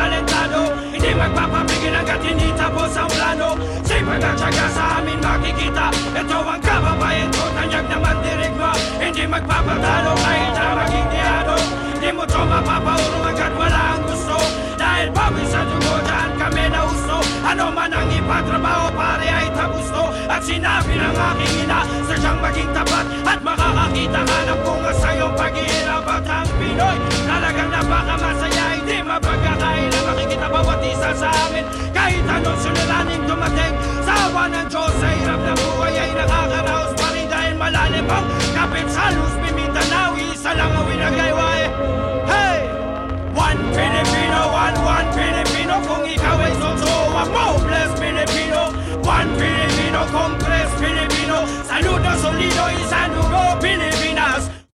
talentado. Hindi magpapapigil hanggat hindi tapos ang plano. Sipag at syaga sa amin makikita. Ito ang kababayan ko, tanyag naman dirigma. Hindi magpapatalo kahit na maging diado. Di mo to mapapauro hanggat wala ang gusto. Dahil pawis sa dugo, dyan kami na uso. Ano man ang ipatrabaho, pare ay tabusto. At sinabi ng aking ina, sadyang maging tapat. At makakakita ka ng bunga sa iyong paghihirap. At ang Pinoy, talagang napakamasaya.